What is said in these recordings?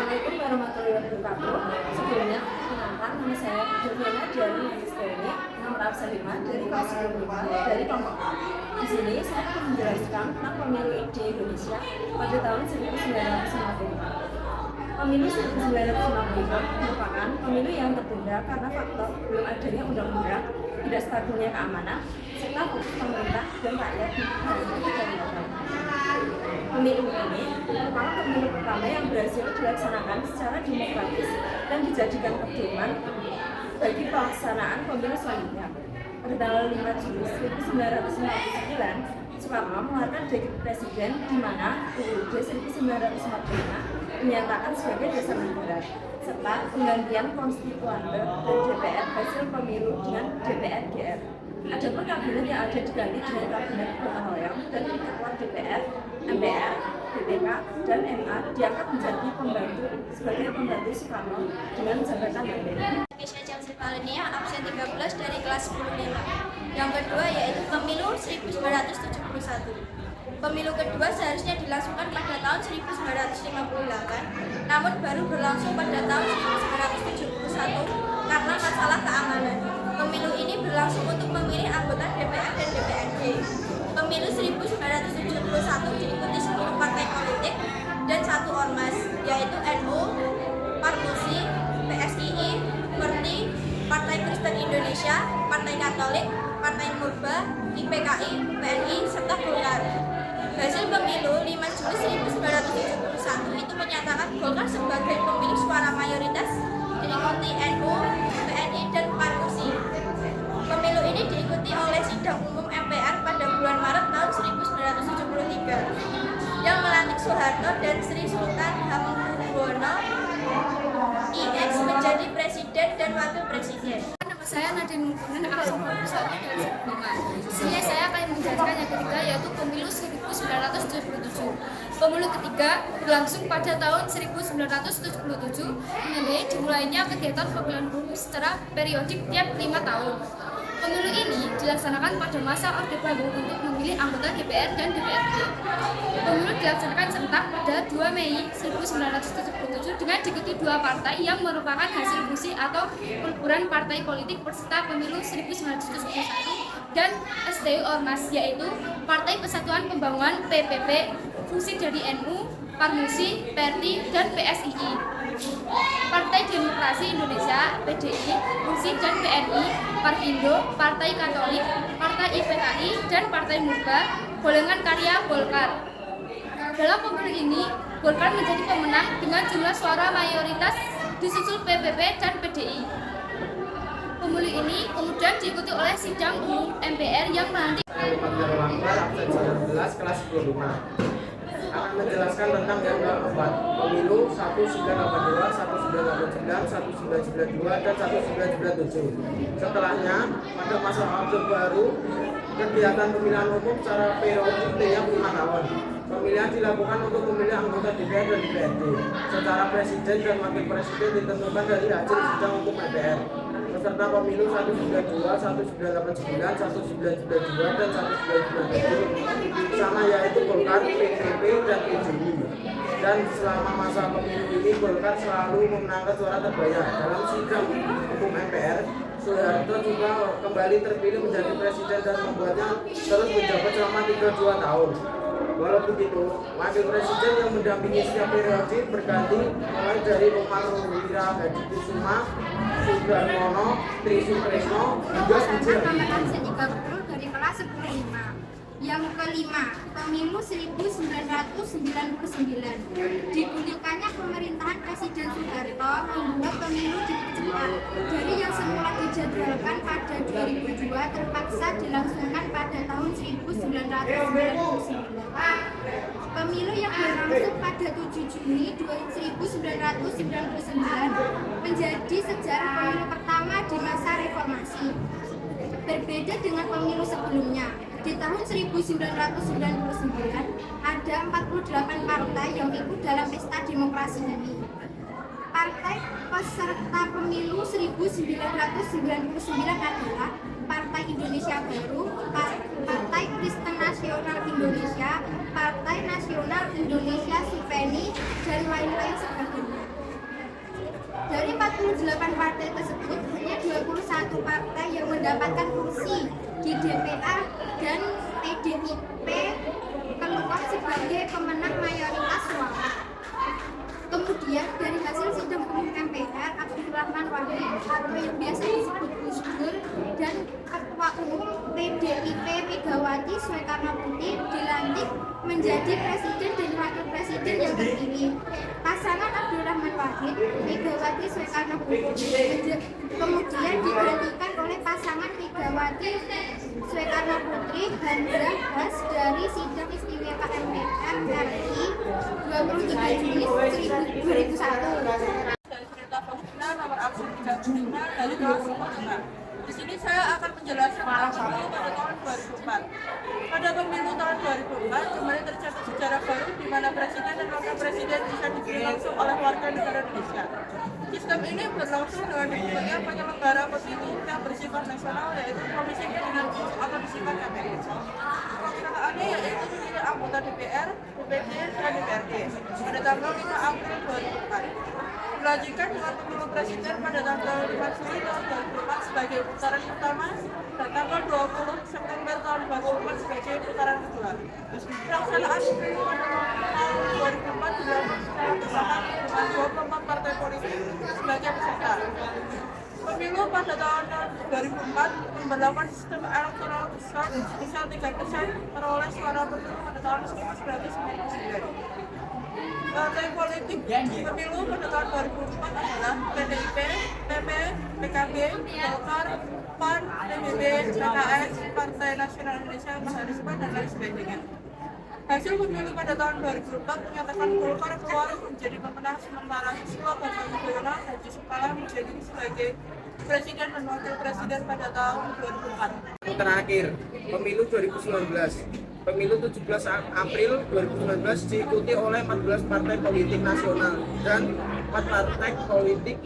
Assalamualaikum warahmatullahi wabarakatuh. Sebelumnya, perkenalkan nama saya Jovena Diani Yudhistrini, nomor absen 5 dari kelas 5 dari kelompok A. Di sini saya akan menjelaskan tentang pemilu di Indonesia pada tahun 1955. Pemilu 1955 merupakan pemilu yang tertunda karena faktor belum adanya undang-undang, tidak stabilnya keamanan, serta fokus pemerintah dan rakyat di negara. Pemilu ini merupakan pemilu pertama yang berhasil dilaksanakan secara demokratis dan dijadikan pedoman bagi pelaksanaan pemilu selanjutnya. Pada tanggal 5 Juli 1959, Soekarno mengeluarkan dekret presiden di mana UUD 1945 dinyatakan sebagai dasar negara, serta penggantian konstituante dan DPR hasil pemilu dengan DPR GR. Adapun kabinet yang ada diganti dengan kabinet gotong royong dan ketua DPR, MPR, BPK, dan MA diangkat menjadi sebagai pembantu Soekarno dengan jabatan menteri. Kesha Jamsil Palenia, absen 13 dari kelas 10 Yang kedua yaitu pemilu 1971. Pemilu kedua seharusnya dilangsungkan pada tahun 1958, namun baru berlangsung pada tahun 1971 karena masalah keamanan. Pemilu ini berlangsung untuk memilih anggota DPR dan DPRD. Pemilu 1971 diikuti 10 partai politik dan 1 ormas, yaitu NU, Parmusi, PSII, PERTI, Partai Kristen Indonesia, Partai Katolik, Partai Murba, IPKI, PNI, serta Golkar. Hasil pemilu 5 Juli 1971 itu menyatakan Golkar sebagai pemilik suara mayoritas, diikuti NU, PNI, dan Parmusi. Pemilu ini diikuti oleh sidang umum MPR pada bulan Maret tahun 1973 yang melantik Soeharto dan Sri Sultan Hamengkubuwono IX menjadi presiden dan wakil presiden. Nama saya Nadine Mukunin, absen 21 dari 5. Di sini saya akan menjelaskan yang ketiga yaitu pemilu 1977. Pemilu ketiga berlangsung pada tahun 1977 menandai dimulainya kegiatan pemilihan umum secara periodik tiap 5 tahun. Pemilu ini dilaksanakan pada masa Orde Baru untuk memilih anggota DPR dan DPRD. Pemilu dilaksanakan serentak pada 2 Mei 1977 dengan diikuti 2 partai yang merupakan hasil fusi atau peleburan partai politik peserta pemilu 1971 dan STU Ormas, yaitu Partai Persatuan Pembangunan PPP, fusi dari NU, Parmusi, PERTI, dan PSII. Partai Demokrasi Indonesia (PDI), FUSI dan PNI, Parkindo, Partai Katolik, Partai IPKI, dan Partai Murba, golongan karya Golkar. Dalam pemilu ini, Golkar menjadi pemenang dengan jumlah suara mayoritas disusul PPP dan PDI. Pemilu ini kemudian diikuti oleh sidang umum MPR yang melantik. Absen 19 kelas 25 akan menjelaskan tentang yang keempat, pemilu 1982, 1989, 1992, dan 1997. Setelahnya, pada masa Orde Baru, kegiatan pemilihan umum secara periodik tiap 5 tahun. Pemilihan dilakukan untuk memilih anggota DPR dan DPRD. Secara presiden dan wakil presiden ditentukan dari hasil sidang umum MPR. Peserta pemilu 1992, 1989, 1992, dan 1997 sama yaitu Golkar, PPP, dan PDI. Dan selama masa pemilu ini Golkar selalu memenangkan suara terbanyak. Dalam sidang umum MPR, Soeharto juga kembali terpilih menjadi presiden dan membuatnya terus menjabat selama 32 tahun. Walau begitu, wakil presiden yang mendampingi setiap periode berganti mulai dari Umar Wira Hadi Kusuma, Sudarmono, Tri Sutresno, hingga Sujar. Absen 30 dari kelas 10-5. Yang kelima, pemilu 1999. Digulirkannya pemerintahan Presiden Soeharto membuat pemilu dipercepat. Dari yang semula dijadwalkan pada 2002 terpaksa dilangsungkan pada tahun 1999. Pemilu yang berlangsung pada 7 Juni 1999 menjadi sejarah pemilu pertama di masa reformasi. Berbeda dengan pemilu sebelumnya, di tahun 1999 ada 48 partai yang ikut dalam pesta demokrasi ini. Partai peserta pemilu 1999 adalah Partai Indonesia Baru, Partai Kristen Nasional Indonesia, Partai Nasional Indonesia Supeni, dan lain-lain sebagainya. 48 partai tersebut hanya 21 partai yang mendapatkan kursi di DPA dan PDIP keluar sebagai pemenang mayoritas suara. Kemudian dari hasil sidang umum MPR, Abdurrahman Wahid atau yang biasa disebut Gus Dur dan Ketua Umum PDIP Megawati Soekarnoputri dilantik menjadi Presiden dan Wakil Presiden yang terpilih. Pasangan Abdurrahman Wahid, Megawati Soekarnoputri kemudian digantikan oleh pasangan Megawati Soekarnoputri Handra Has dari Sidang Istimewa MPR RI 23 Juli 2001. Dari cerita Faustina nomor absen 35 dari kelas 5. Di sini saya akan menjelaskan tentang pemilu pada tahun 2004. Pada pemilu tahun 2004 kembali tercatat sejarah baru di mana presiden dan wakil presiden bisa dipilih langsung oleh warga negara Indonesia. Sistem ini berlangsung dengan dibentuknya penyelenggara pemilu yang bersifat nasional, yaitu Komisi Pemilihan Umum atau disingkat KPU. Pelaksanaannya yaitu memilih anggota DPR, DPD, dan DPRD pada tanggal 5 April 2004. Dilanjutkan dengan pemilu presiden pada tanggal 5 Juli tahun 2004 sebagai putaran pertama dan tanggal 20 September tahun 2004 sebagai putaran kedua. Pelaksanaan pemilu pada tahun 2004 dilakukan secara bersamaan dengan 24 partai politik sebagai peserta. Pemilu pada tahun 2004 memperlakukan sistem elektoral besar misal 3% peroleh suara pemilu pada tahun 1999. Partai politik pemilu pada tahun 2004 adalah PDIP, PP, PKB, Golkar, PAN, PBB, PKS, Partai Nasional Indonesia, Mahasiswa, dan lain sebagainya. Hasil pemilu pada tahun 2004 menyatakan Golkar keluar menjadi pemenang sementara Susilo Bambang Yudhoyono dan Yusuf Kala menjadi sebagai Presiden dan Wakil Presiden pada tahun 2004. Terakhir, pemilu 2019. Pemilu 17 April 2019 diikuti oleh 14 partai politik nasional dan 4 partai politik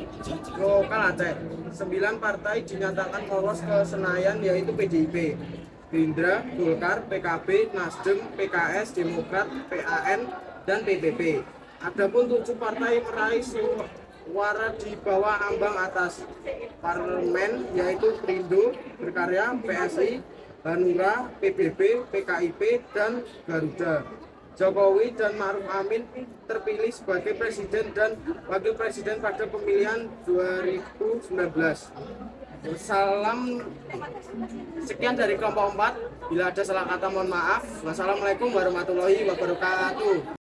lokal Aceh. 9 partai dinyatakan lolos ke Senayan yaitu PDIP, Gerindra, Golkar, PKB, Nasdem, PKS, Demokrat, PAN, dan PPP. Adapun 7 partai meraih suara di bawah ambang atas parlemen yaitu Perindo, Berkarya, PSI, Hanura, PBB, PKIP, dan Garuda. Jokowi dan Ma'ruf Amin terpilih sebagai presiden dan wakil presiden pada pemilihan 2019. Salam, sekian dari kelompok 4. Bila ada salah kata mohon maaf. Wassalamualaikum warahmatullahi wabarakatuh.